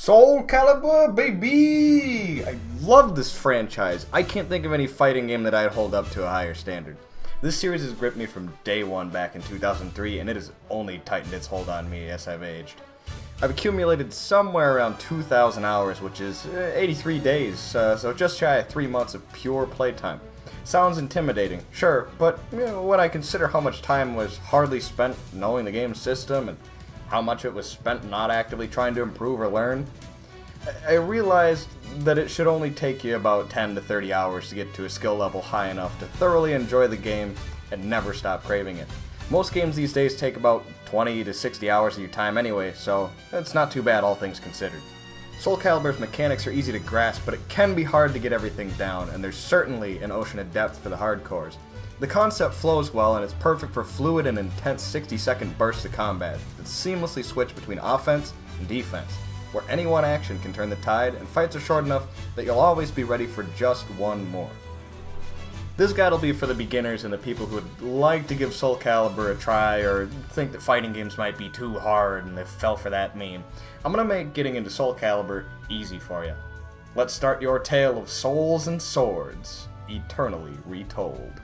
Soulcalibur, baby! I love this franchise. I can't think of any fighting game that I'd hold up to a higher standard. This series has gripped me from day one back in 2003, and it has only tightened its hold on me as I've aged. I've accumulated somewhere around 2,000 hours, which is 83 days, so just shy of 3 months of pure playtime. Sounds intimidating, sure, but when I consider how much time was hardly spent knowing the game's system and how much it was spent not actively trying to improve or learn, I realized that it should only take you about 10 to 30 hours to get to a skill level high enough to thoroughly enjoy the game and never stop craving it. Most games these days take about 20 to 60 hours of your time anyway, so it's not too bad all things considered. Soulcalibur's mechanics are easy to grasp, but it can be hard to get everything down, and there's certainly an ocean of depth for the hardcores. The concept flows well, and it's perfect for fluid and intense 60-second bursts of combat that seamlessly switch between offense and defense, where any one action can turn the tide, and fights are short enough that you'll always be ready for just one more. This guide will be for the beginners and the people who would like to give Soulcalibur a try or think that fighting games might be too hard and they fell for that meme. I'm going to make getting into Soulcalibur easy for you. Let's start your tale of souls and swords, eternally retold.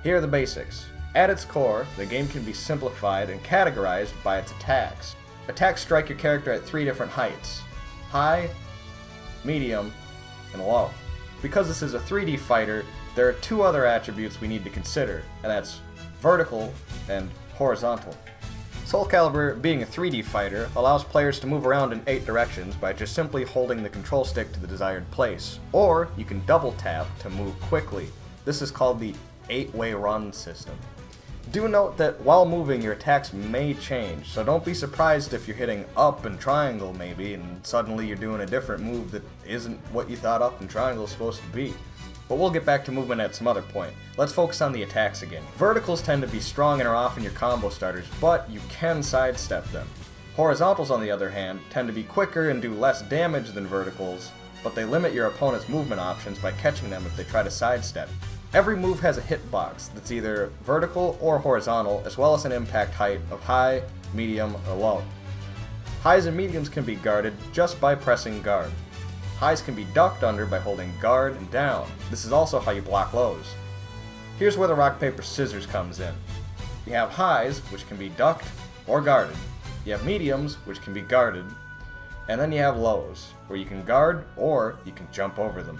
Here are the basics. At its core, the game can be simplified and categorized by its attacks. Attacks strike your character at 3 different heights: high, medium, and low. Because this is a 3D fighter, there are 2 other attributes we need to consider, and that's vertical and horizontal. Soulcalibur, being a 3D fighter, allows players to move around in 8 directions by just simply holding the control stick to the desired place, or you can double tap to move quickly. This is called the 8-way run system. Do note that while moving, your attacks may change, so don't be surprised if you're hitting up and triangle maybe, and suddenly you're doing a different move that isn't what you thought up and triangle is supposed to be. But we'll get back to movement at some other point. Let's focus on the attacks again. Verticals tend to be strong and are often your combo starters, but you can sidestep them. Horizontals, on the other hand, tend to be quicker and do less damage than verticals, but they limit your opponent's movement options by catching them if they try to sidestep. Every move has a hitbox that's either vertical or horizontal, as well as an impact height of high, medium, or low. Highs and mediums can be guarded just by pressing guard. Highs can be ducked under by holding guard and down. This is also how you block lows. Here's where the rock, paper, scissors comes in. You have highs, which can be ducked or guarded. You have mediums, which can be guarded. And then you have lows, where you can guard or you can jump over them.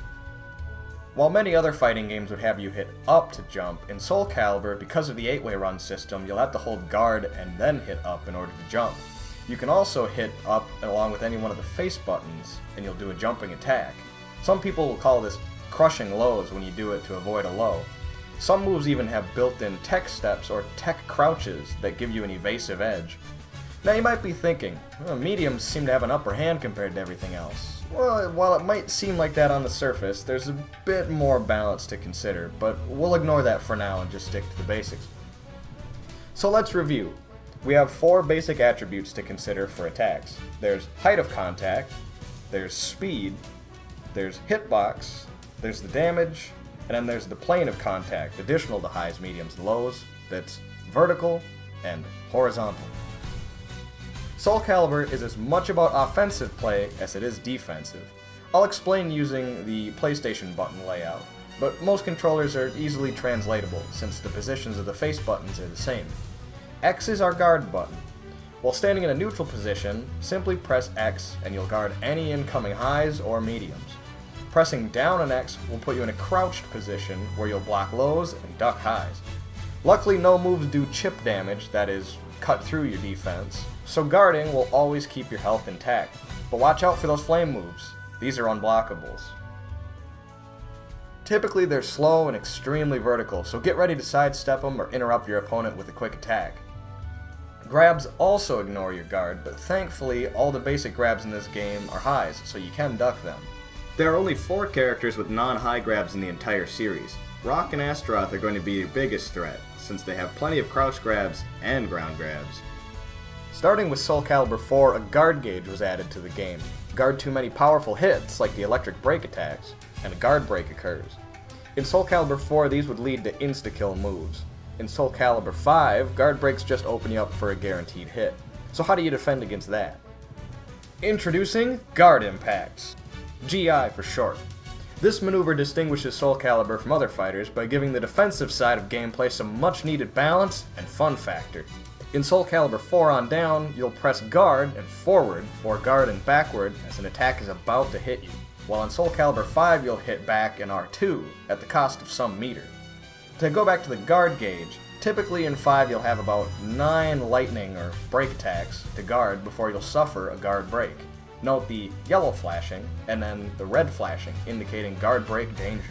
While many other fighting games would have you hit up to jump, in Soulcalibur, because of the 8-way run system, you'll have to hold guard and then hit up in order to jump. You can also hit up along with any one of the face buttons, and you'll do a jumping attack. Some people will call this crushing lows when you do it to avoid a low. Some moves even have built-in tech steps or tech crouches that give you an evasive edge. Now you might be thinking, mediums seem to have an upper hand compared to everything else. Well, while it might seem like that on the surface, there's a bit more balance to consider, but we'll ignore that for now and just stick to the basics. So let's review. We have 4 basic attributes to consider for attacks. There's height of contact, there's speed, there's hitbox, there's the damage, and then there's the plane of contact, additional to highs, mediums, and lows, that's vertical and horizontal. Soulcalibur is as much about offensive play as it is defensive. I'll explain using the PlayStation button layout, but most controllers are easily translatable since the positions of the face buttons are the same. X is our guard button. While standing in a neutral position, simply press X and you'll guard any incoming highs or mediums. Pressing down on X will put you in a crouched position where you'll block lows and duck highs. Luckily, no moves do chip damage, that is, cut through your defense, so guarding will always keep your health intact. But watch out for those flame moves. These are unblockables. Typically they're slow and extremely vertical, so get ready to sidestep them or interrupt your opponent with a quick attack. Grabs also ignore your guard, but thankfully all the basic grabs in this game are highs, so you can duck them. There are only 4 characters with non-high grabs in the entire series. Rock and Astaroth are going to be your biggest threat, since they have plenty of crouch grabs and ground grabs. Starting with Soulcalibur IV, a guard gauge was added to the game. Guard too many powerful hits, like the electric break attacks, and a guard break occurs. In Soulcalibur IV, these would lead to insta-kill moves. In Soulcalibur V, guard breaks just open you up for a guaranteed hit. So how do you defend against that? Introducing Guard Impacts, GI for short. This maneuver distinguishes Soulcalibur from other fighters by giving the defensive side of gameplay some much needed balance and fun factor. In Soulcalibur 4 on down, you'll press guard and forward, or guard and backward as an attack is about to hit you, while in Soulcalibur 5 you'll hit back and R2 at the cost of some meter. To go back to the guard gauge, typically in 5 you'll have about 9 lightning or break attacks to guard before you'll suffer a guard break. Note the yellow flashing and then the red flashing, indicating guard break danger.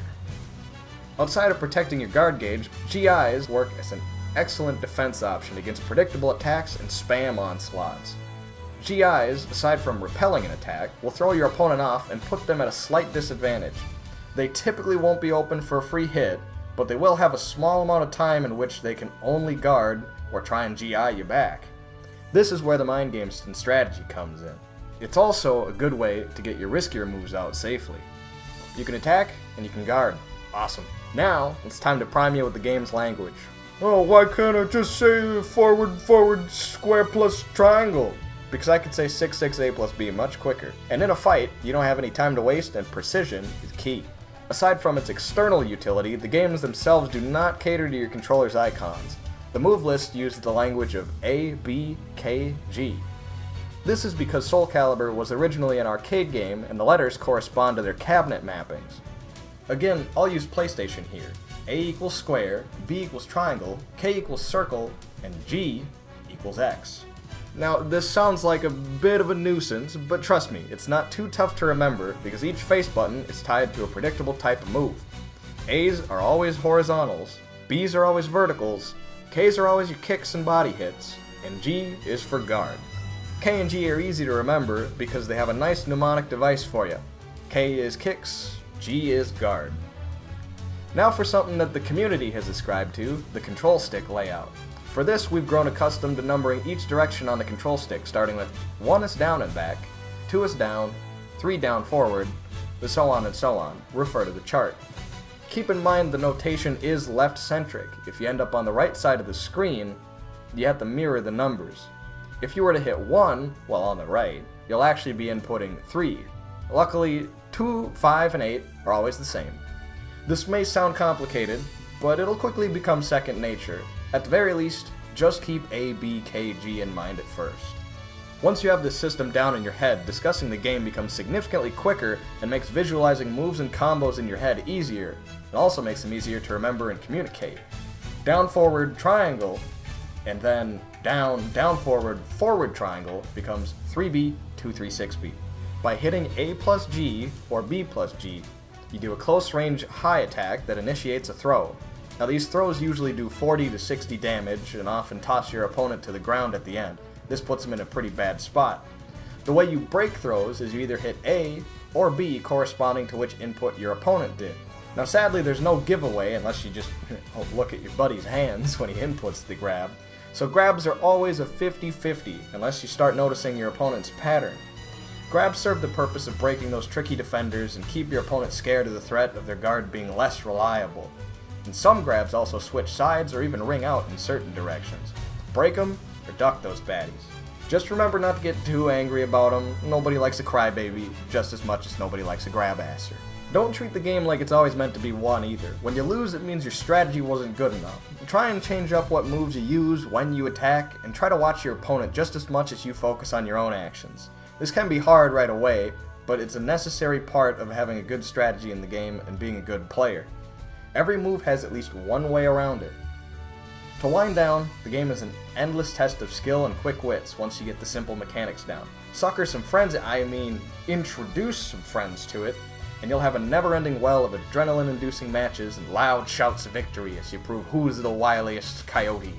Outside of protecting your guard gauge, GIs work as an excellent defense option against predictable attacks and spam onslaughts. GIs, aside from repelling an attack, will throw your opponent off and put them at a slight disadvantage. They typically won't be open for a free hit, but they will have a small amount of time in which they can only guard or try and GI you back. This is where the mind games and strategy comes in. It's also a good way to get your riskier moves out safely. You can attack and you can guard. Awesome. Now, it's time to prime you with the game's language. Oh, why can't I just say forward, square plus triangle? Because I could say 6, A plus B much quicker. And in a fight, you don't have any time to waste and precision is key. Aside from its external utility, the games themselves do not cater to your controller's icons. The move list uses the language of A, B, K, G. This is because Soulcalibur was originally an arcade game and the letters correspond to their cabinet mappings. Again, I'll use PlayStation here. A equals square, B equals triangle, K equals circle, and G equals X. Now, this sounds like a bit of a nuisance, but trust me, it's not too tough to remember because each face button is tied to a predictable type of move. A's are always horizontals, B's are always verticals, K's are always your kicks and body hits, and G is for guard. K and G are easy to remember because they have a nice mnemonic device for you. K is kicks, G is guard. Now for something that the community has ascribed to, the control stick layout. For this, we've grown accustomed to numbering each direction on the control stick, starting with 1 is down and back, 2 is down, 3 down forward, so on and so on. Refer to the chart. Keep in mind the notation is left-centric. If you end up on the right side of the screen, you have to mirror the numbers. If you were to hit 1 while on the right, you'll actually be inputting 3. Luckily, 2, 5, and 8 are always the same. This may sound complicated, but it'll quickly become second nature. At the very least, just keep A, B, K, G in mind at first. Once you have this system down in your head, discussing the game becomes significantly quicker and makes visualizing moves and combos in your head easier. It also makes them easier to remember and communicate. Down, forward, triangle, and then down, forward triangle becomes 3B, 2, 3, 6B. By hitting A plus G or B plus G, you do a close range high attack that initiates a throw. Now these throws usually do 40 to 60 damage and often toss your opponent to the ground at the end. This puts them in a pretty bad spot. The way you break throws is you either hit A or B corresponding to which input your opponent did. Now sadly there's no giveaway unless you just look at your buddy's hands when he inputs the grab. So grabs are always a 50-50 unless you start noticing your opponent's pattern. Grabs serve the purpose of breaking those tricky defenders and keep your opponent scared of the threat of their guard being less reliable. And some grabs also switch sides or even ring out in certain directions. Break them or duck those baddies. Just remember not to get too angry about them. Nobody likes a crybaby just as much as nobody likes a grab-asser. Don't treat the game like it's always meant to be won either. When you lose, it means your strategy wasn't good enough. Try and change up what moves you use, when you attack, and try to watch your opponent just as much as you focus on your own actions. This can be hard right away, but it's a necessary part of having a good strategy in the game and being a good player. Every move has at least one way around it. To wind down, the game is an endless test of skill and quick wits once you get the simple mechanics down. Sucker some friends, introduce some friends to it, and you'll have a never-ending well of adrenaline-inducing matches and loud shouts of victory as you prove who's the wiliest coyote.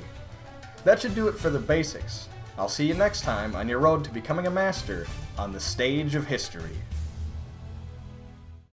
That should do it for the basics. I'll see you next time on your road to becoming a master on the stage of history.